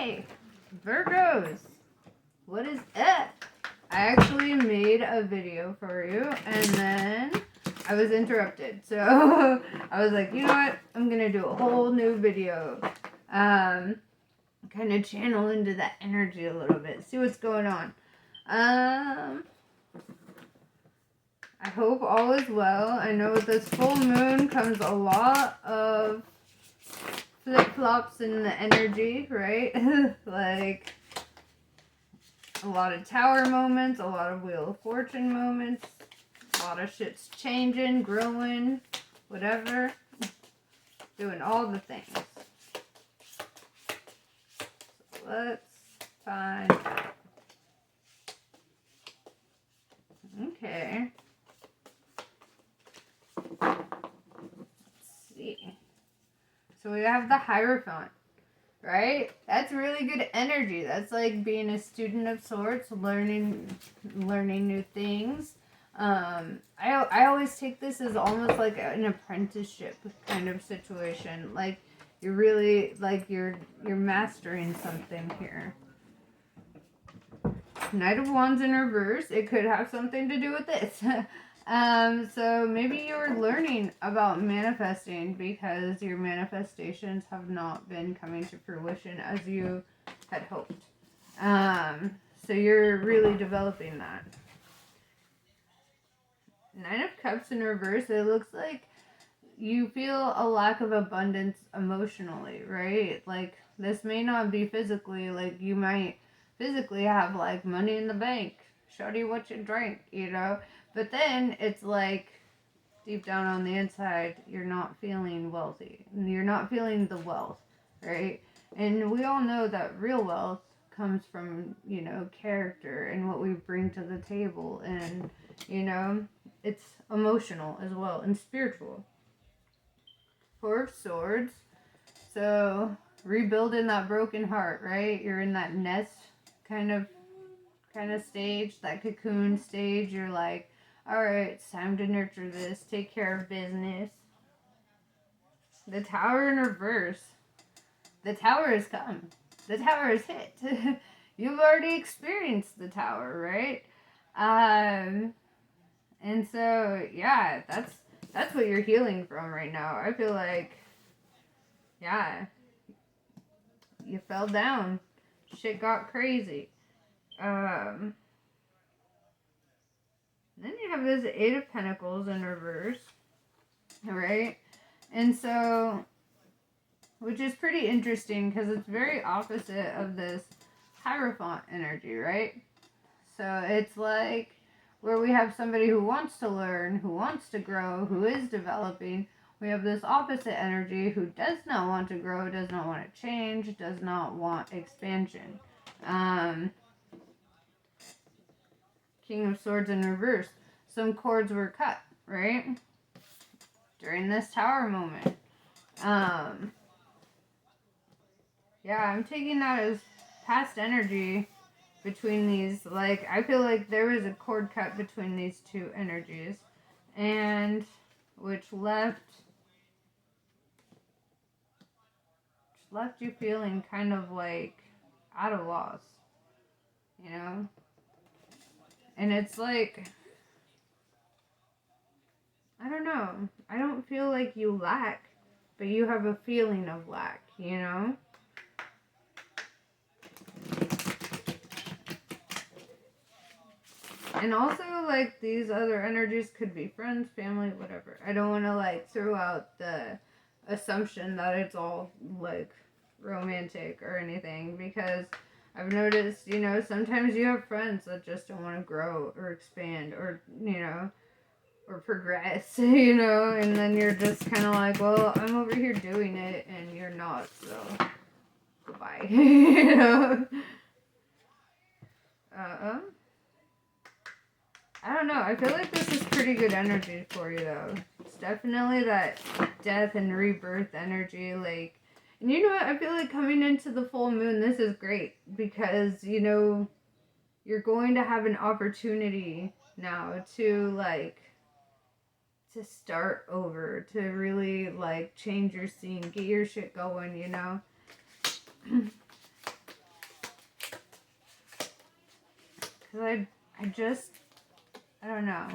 Hey, Virgos, what is up? I actually made a video for you, and then I was interrupted. So I was like, you know what? I'm gonna do a whole new video. Kind of channel into that energy a little bit, see what's going on. I hope all is well. I know with this full moon comes a lot of flip-flops in the energy, right? Like a lot of tower moments, a lot of Wheel of Fortune moments, a lot of shit's changing, growing, whatever. Doing all the things. So let's find out. Okay. Let's see. So we have the Hierophant, right? That's really good energy. That's like being a student of sorts, learning new things. I always take this as almost like an apprenticeship kind of situation. Like you're really like you're mastering something here. Knight of Wands in reverse. It could have something to do with this. So maybe you're learning about manifesting because your manifestations have not been coming to fruition as you had hoped. So you're really developing that. Nine of Cups in reverse. It looks like you feel a lack of abundance emotionally, right? Like this may not be physically, like you might physically have like money in the bank, shawty what you drink, you know, but then it's like deep down on the inside you're not feeling wealthy, you're not feeling the wealth, right? And we all know that real wealth comes from, you know, character and what we bring to the table, and you know, it's emotional as well and spiritual. Four of Swords. So rebuilding that broken heart, right? You're in that nest kind of stage, that cocoon stage. You're like, all right, it's time to nurture this, take care of business. The Tower in reverse. The Tower has come. The Tower has hit. You've already experienced the Tower, right? And so yeah, that's what you're healing from right now. I feel like, yeah, you fell down. Shit got crazy. Then you have this Eight of Pentacles in reverse, right? And so, which is pretty interesting because it's very opposite of this Hierophant energy, right? So it's like where we have somebody who wants to learn, who wants to grow, who is developing. We have this opposite energy who does not want to grow, does not want to change, does not want expansion. King of Swords in reverse. Some cords were cut, right? During this Tower moment. Yeah, I'm taking that as past energy between these. Like, I feel like there was a cord cut between these two energies. And which left you feeling kind of like at a loss. You know? And it's like, I don't know. I don't feel like you lack, but you have a feeling of lack, you know? And also, like, these other energies could be friends, family, whatever. I don't want to, like, throw out the assumption that it's all, like, romantic or anything, because I've noticed, you know, sometimes you have friends that just don't want to grow or expand or, you know, or progress, you know, and then you're just kind of like, well, I'm over here doing it and you're not, so goodbye, you know. I don't know. I feel like this is pretty good energy for you, though. It's definitely that death and rebirth energy, like, and you know what? I feel like coming into the full moon, this is great because, you know, you're going to have an opportunity now to, like, to start over, to really, like, change your scene, get your shit going, you know? Because I don't know.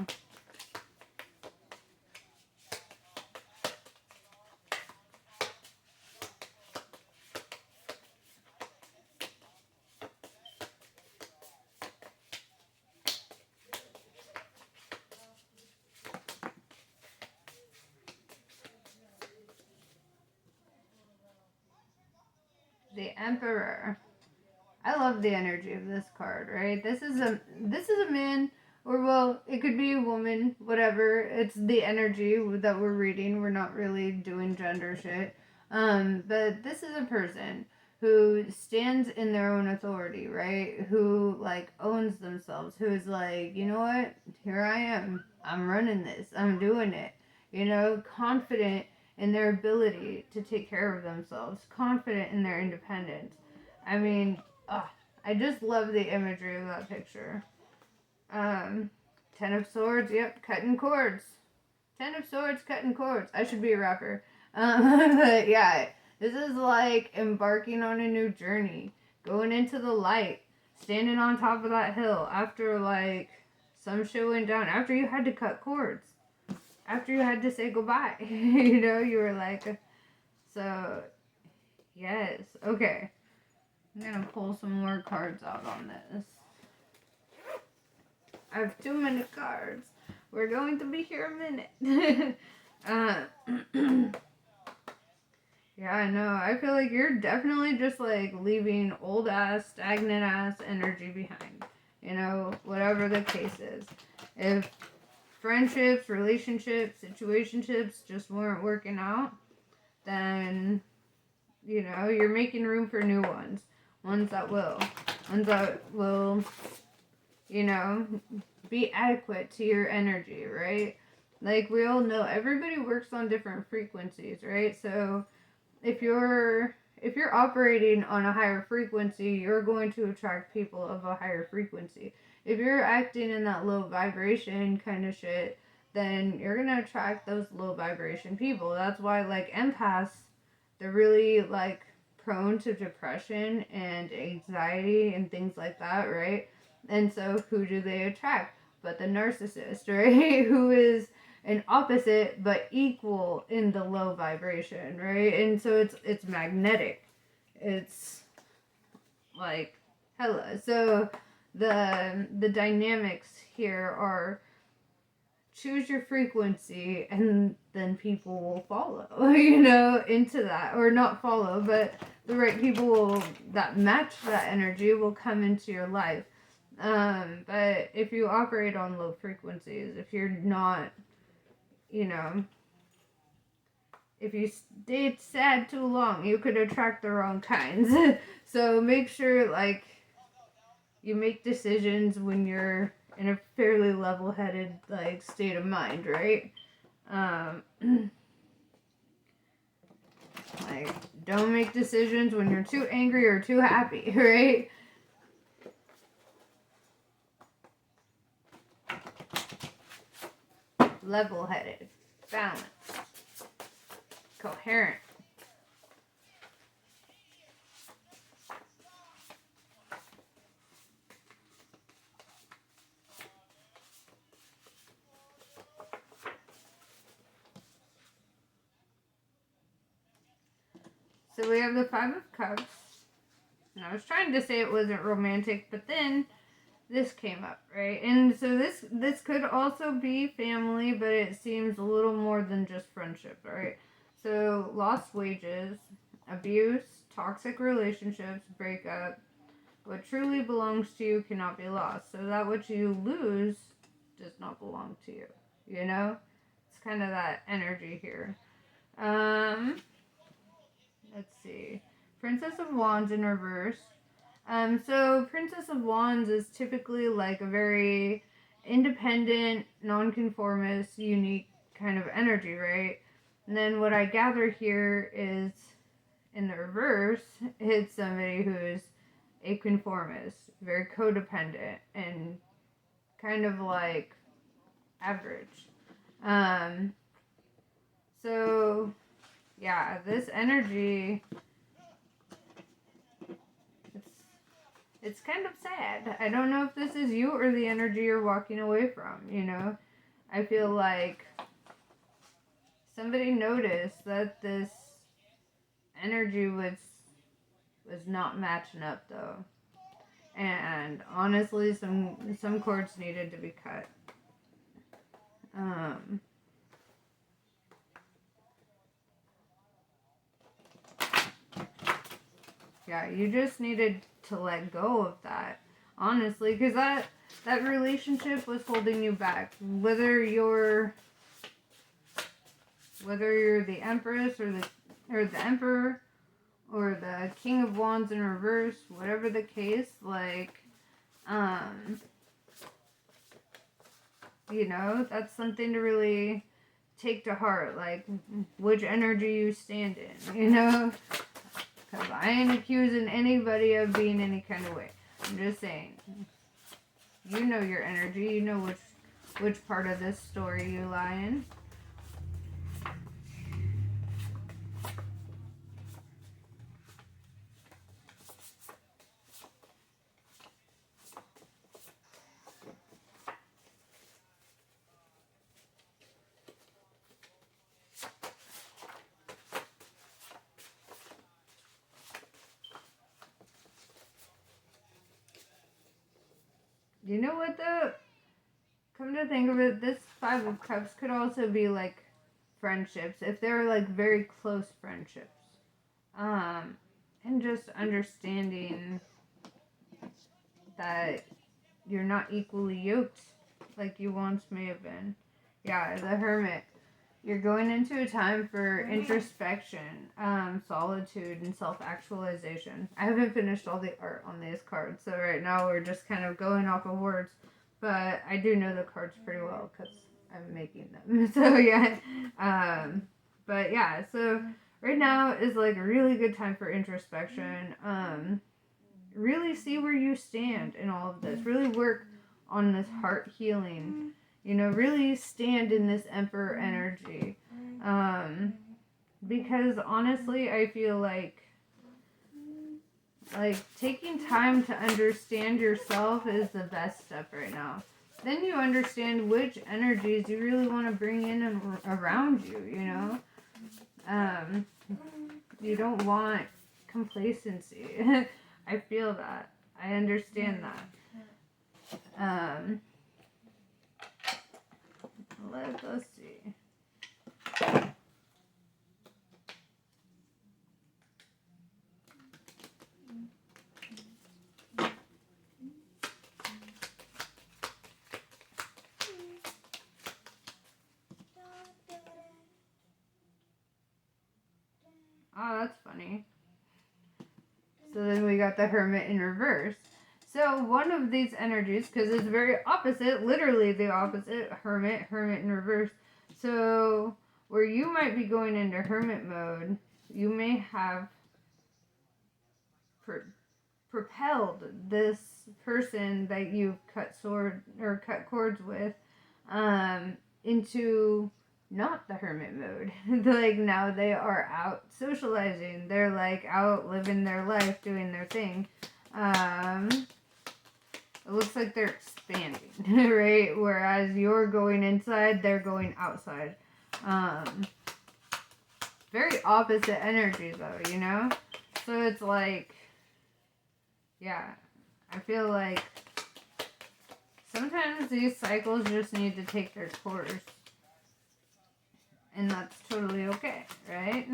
The Emperor. I love the energy of this card, right? This is a man, or well, it could be a woman, whatever. It's the energy that we're reading. We're not really doing gender shit. But this is a person who stands in their own authority, right? Who like owns themselves, who's like, you know what? Here I am. I'm running this. I'm doing it. You know, confident in their ability to take care of themselves, confident in their independence. I mean, I just love the imagery of that picture. Ten of Swords, yep, cutting cords. Ten of Swords, cutting cords. I should be a rapper. But yeah, this is like embarking on a new journey, going into the light, standing on top of that hill after like some shit went down, after you had to cut cords, after you had to say goodbye. You know, you were like, so, yes, okay. I'm gonna pull some more cards out on this. I have too many cards. We're going to be here a minute. Yeah, I know. I feel like you're definitely just like leaving old ass, stagnant ass energy behind. You know, whatever the case is. If friendships, relationships, situationships just weren't working out, then, you know, you're making room for new ones. Ones that will, you know, be adequate to your energy, right? Like we all know, everybody works on different frequencies, right? So if you're operating on a higher frequency, you're going to attract people of a higher frequency. If you're acting in that low vibration kind of shit, then you're gonna attract those low vibration people. That's why like empaths, they're really like prone to depression and anxiety and things like that, right? And so who do they attract? But the narcissist, right? Who is an opposite but equal in the low vibration, right? And so it's magnetic. It's like hella. So the dynamics here are choose your frequency and then people will follow, you know, into that. Or not follow, but the right people will, that match that energy will come into your life. But if you operate on low frequencies, if you're not, you know, if you stayed sad too long, you could attract the wrong kinds. So make sure, like, you make decisions when you're in a fairly level-headed, like, state of mind, right? Like, don't make decisions when you're too angry or too happy, right? Level-headed, balanced, coherent. So we have the Five of Cups. And I was trying to say it wasn't romantic, but then this came up, right? And so this could also be family, but it seems a little more than just friendship, right? So lost wages, abuse, toxic relationships, breakup. What truly belongs to you cannot be lost. So that which you lose does not belong to you. You know? It's kind of that energy here. Let's see. Princess of Wands in reverse. So Princess of Wands is typically like a very independent, nonconformist, unique kind of energy, right? And then what I gather here is, in the reverse, it's somebody who's a conformist, very codependent, and kind of like average. So yeah, this energy, it's kind of sad. I don't know if this is you or the energy you're walking away from, you know? I feel like somebody noticed that this energy was not matching up, though. And honestly, some cords needed to be cut. Yeah, you just needed to let go of that, honestly, because that relationship was holding you back. Whether you're the Empress or the Emperor or the King of Wands in reverse, whatever the case, like, you know, that's something to really take to heart, like, which energy you stand in, you know? Because I ain't accusing anybody of being any kind of way. I'm just saying, you know your energy, you know which part of this story you lie in. You know what though? Come to think of it, this Five of Cups could also be like friendships, if they're like very close friendships. And just understanding that you're not equally yoked like you once may have been. Yeah, the Hermit. You're going into a time for introspection, solitude, and self-actualization. I haven't finished all the art on these cards, so right now we're just kind of going off of words. But I do know the cards pretty well because I'm making them. So yeah. But yeah, so right now is like a really good time for introspection. Really see where you stand in all of this. Really work on this heart healing. You know, really stand in this Emperor energy. Because honestly, I feel like taking time to understand yourself is the best step right now. Then you understand which energies you really want to bring in and around you, you know? You don't want complacency. I feel that. I understand that. Let's see. Oh, that's funny. So then we got the Hermit in reverse. So one of these energies, because it's very opposite, literally the opposite, Hermit in reverse. So where you might be going into Hermit mode, you may have propelled this person that you've cut cords with into not the Hermit mode. Like now they are out socializing. They're like out living their life, doing their thing. It looks like they're expanding, right? Whereas you're going inside, they're going outside. Very opposite energy though, you know? So it's like, yeah, I feel like sometimes these cycles just need to take their course. And that's totally okay, right?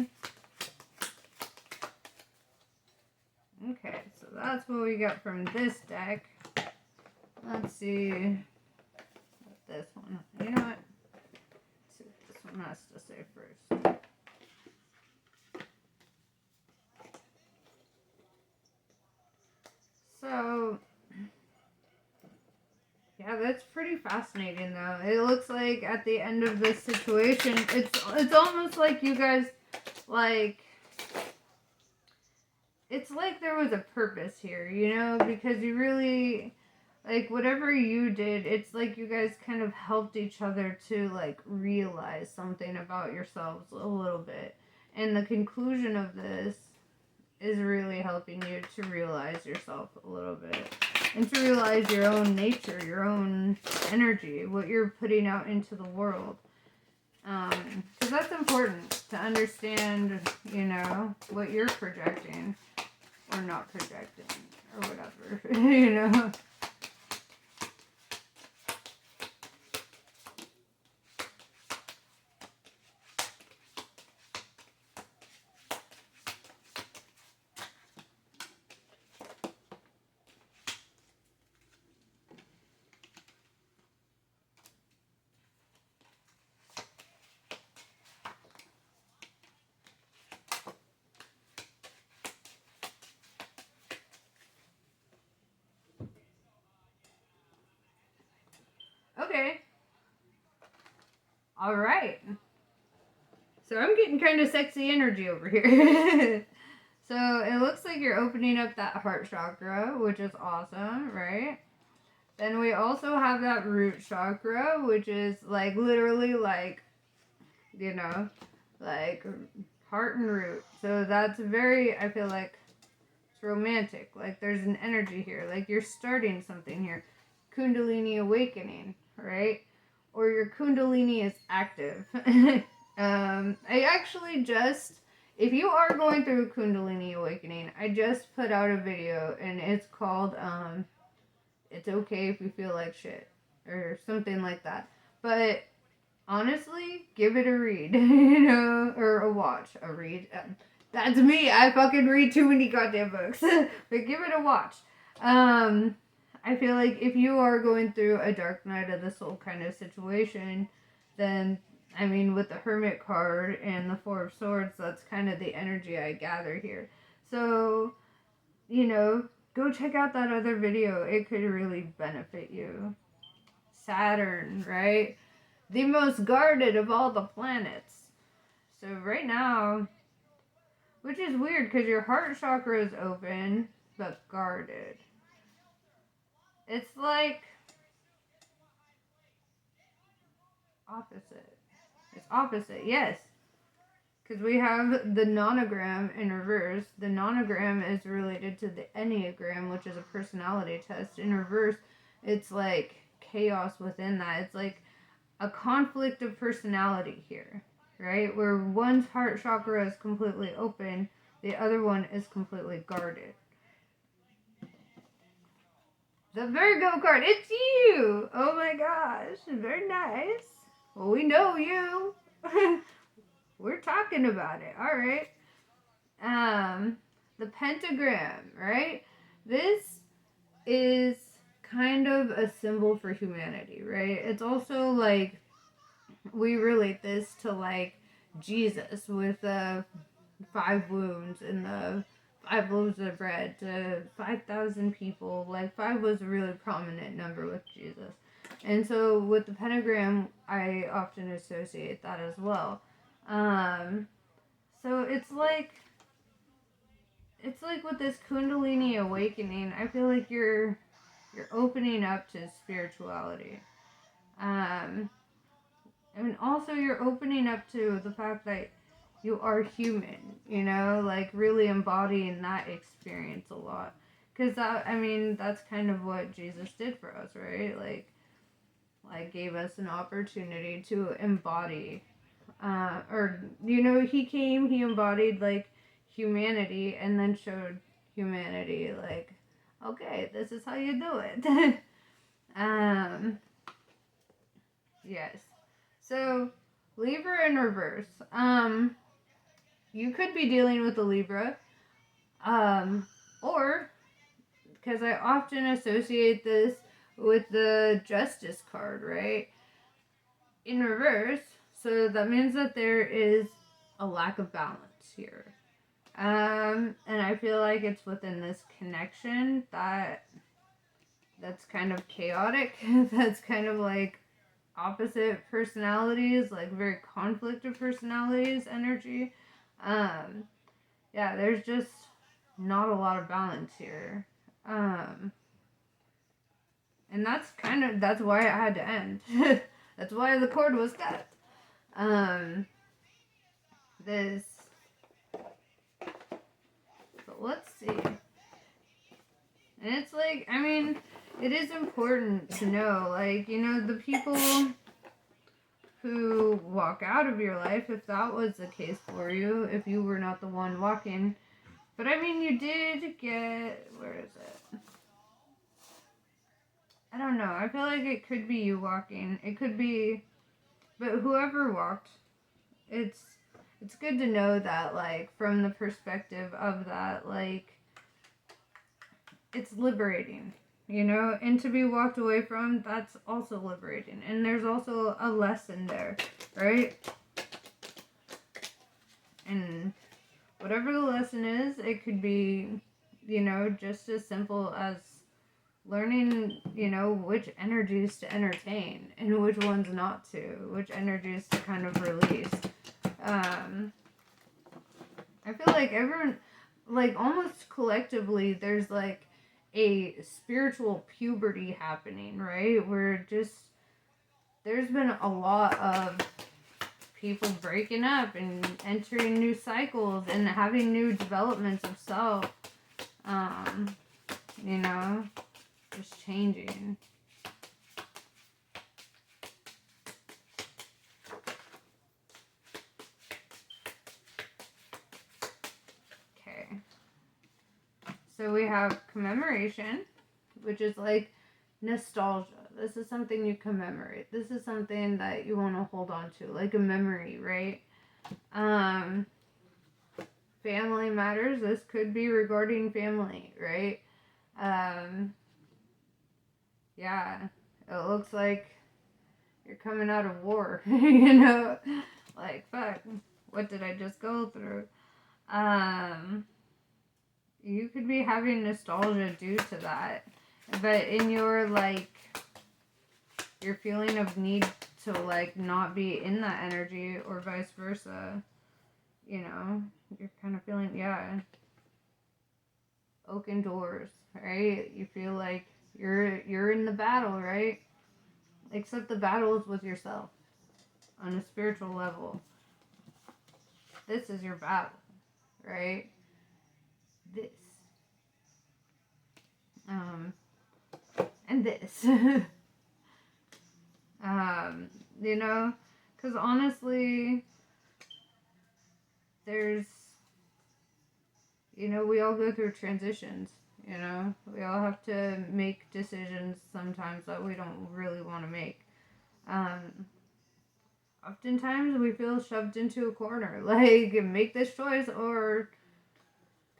Okay, so that's what we got from this deck. Let's see what this one. You know what? Let's see what this one has to say first. So, yeah, that's pretty fascinating though. It looks like at the end of this situation, it's almost like you guys, like, it's like there was a purpose here, you know, because you really, like, whatever you did, it's like you guys kind of helped each other to, like, realize something about yourselves a little bit. And the conclusion of this is really helping you to realize yourself a little bit. And to realize your own nature, your own energy, what you're putting out into the world. Because that's important to understand, you know, what you're projecting or not projecting or whatever, you know. Okay. All right. So I'm getting kind of sexy energy over here. So it looks like you're opening up that heart chakra, which is awesome, right? Then we also have that root chakra, which is like literally like, you know, like heart and root. So that's very, I feel like it's romantic. Like there's an energy here. Like you're starting something here. Kundalini Awakening, right? Or your Kundalini is active. I actually just, if you are going through Kundalini Awakening, I just put out a video and it's called, It's Okay If You Feel Like Shit, or something like that. But honestly, give it a read, you know, or a watch, a read. That's me. I fucking read too many goddamn books. But give it a watch. I feel like if you are going through a dark night of the soul kind of situation, then, I mean, with the Hermit card and the Four of Swords, that's kind of the energy I gather here. So, you know, go check out that other video. It could really benefit you. Saturn, right? The most guarded of all the planets. So right now, which is weird because your heart chakra is open, but guarded. It's like opposite. It's opposite, yes. Because we have the nonogram in reverse. The nonogram is related to the Enneagram, which is a personality test. In reverse, it's like chaos within that. It's like a conflict of personality here, right? Where one's heart chakra is completely open, the other one is completely guarded. The Virgo card, it's you! Oh my gosh, very nice. Well, we know you. We're talking about it, alright. The pentagram, right? This is kind of a symbol for humanity, right? It's also like, we relate this to like Jesus with the 5 wounds and the 5 loaves of bread to 5,000 people. Like 5 was a really prominent number with Jesus. And so with the pentagram, I often associate that as well. So it's like with this Kundalini Awakening, I feel like you're opening up to spirituality. And also you're opening up to the fact that you are human, you know, like really embodying that experience a lot. Because that's kind of what Jesus did for us, right? Like gave us an opportunity to embody, he came, he embodied like humanity and then showed humanity like, okay, this is how you do it. Yes. So, Libra in reverse. You could be dealing with a Libra. Or, because I often associate this with the Justice card, right? In reverse. So that means that there is a lack of balance here. And I feel like it's within this connection that's kind of chaotic. That's kind of like opposite personalities, like very conflict of personalities energy. Yeah, there's just not a lot of balance here. And that's why it had to end. That's why the cord was cut. This, the let's see. And it's like, I mean, it is important to know, like, you know, the people who walk out of your life, if that was the case for you, if you were not the one walking. But I mean, you did get, where is it? I don't know. I feel like it could be you walking. It could be, but whoever walked, it's good to know that, like, from the perspective of that, like, it's liberating, you know, and to be walked away from, that's also liberating. And there's also a lesson there, right? And whatever the lesson is, it could be, you know, just as simple as learning, you know, which energies to entertain and which ones not to, which energies to kind of release. I feel like everyone, like, almost collectively, there's like a spiritual puberty happening, right? Where just, there's been a lot of people breaking up and entering new cycles and having new developments of self, you know, just changing. Okay. So we have Commemoration, which is like nostalgia. This is something you commemorate. This is something that you want to hold on to, like a memory, right? Family matters. This could be regarding family, right? Yeah, it looks like you're coming out of war, you know? Like, fuck, what did I just go through? You could be having nostalgia due to that. But in your, like, your feeling of need to, like, not be in that energy or vice versa, you know, you're kind of feeling, yeah, open doors, right? You feel like you're in the battle, right? Except the battle is with yourself on a spiritual level. This is your battle, right? This. And this. You know, because honestly, there's, you know, we all go through transitions, you know, we all have to make decisions sometimes that we don't really want to make. Oftentimes we feel shoved into a corner, like, make this choice or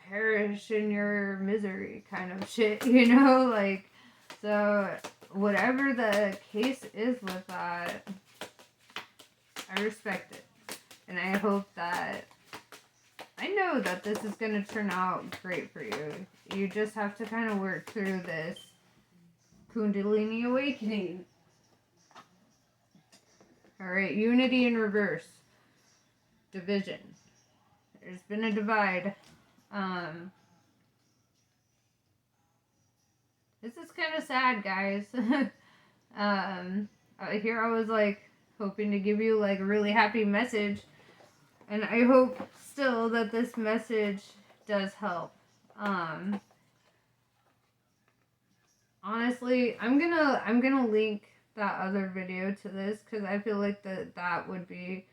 perish in your misery kind of shit, you know, like, so whatever the case is with that, I respect it. And I hope that, I know that this is going to turn out great for you. You just have to kind of work through this Kundalini Awakening. Alright, unity in reverse. Division. There's been a divide. This is kind of sad, guys. Here I was, like, hoping to give you, like, a really happy message. And I hope still that this message does help. Honestly, I'm gonna link that other video to this because I feel like that would be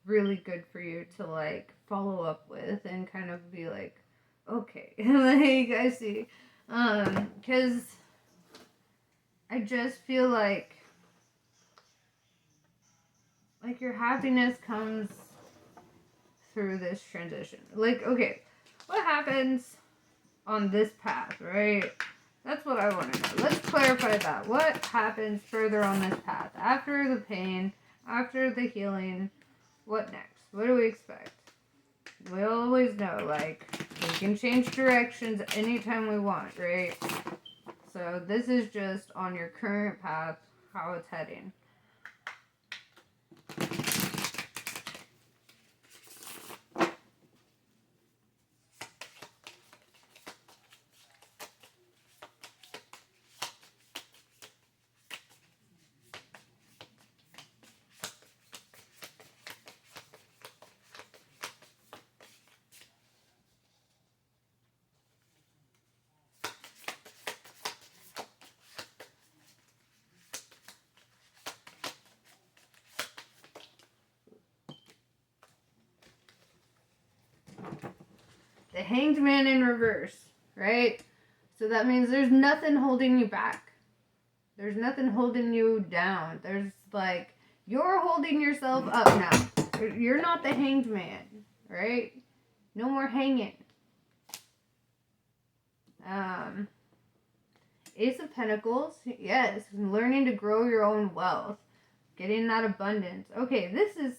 really good for you to, like, follow up with and kind of be like, okay, like, I see. Because I just feel like your happiness comes through this transition. Like, okay, what happens on this path, right? That's what I want to know. Let's clarify that. What happens further on this path? After the pain, after the healing, what next? What do we expect? We always know, like, we can change directions anytime we want, right? So this is just on your current path, how it's heading. Hanged Man in reverse, right? So that means there's nothing holding you back. There's nothing holding you down. There's like, you're holding yourself up now. You're not the Hanged Man, right? No more hanging. Ace of Pentacles, yes, learning to grow your own wealth, getting that abundance. Okay, this is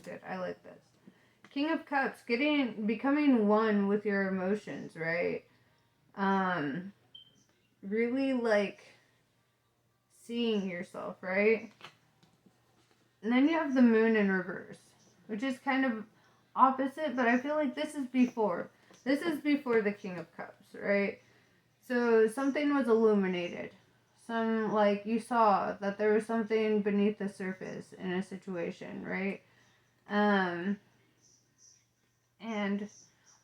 good. I like this. King of Cups, becoming one with your emotions, right? Really like seeing yourself, right? And then you have the Moon in reverse, which is kind of opposite, but I feel like this is before. This is before the King of Cups, right? So something was illuminated. Like, you saw that there was something beneath the surface in a situation, right?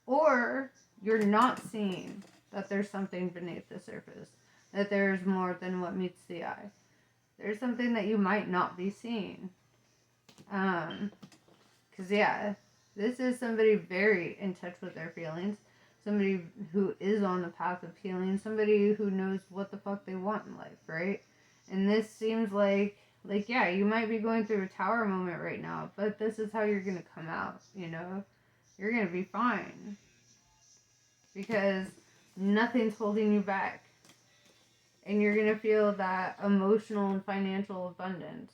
Or you're not seeing that there's something beneath the surface, that there's more than what meets the eye. There's something that you might not be seeing. Because, yeah, this is somebody very in touch with their feelings. Somebody who is on the path of healing. Somebody who knows what the fuck they want in life, right? And this seems like, yeah, you might be going through a tower moment right now, but this is how you're going to come out, you know? You're going to be fine. Because nothing's holding you back. And you're going to feel that emotional and financial abundance.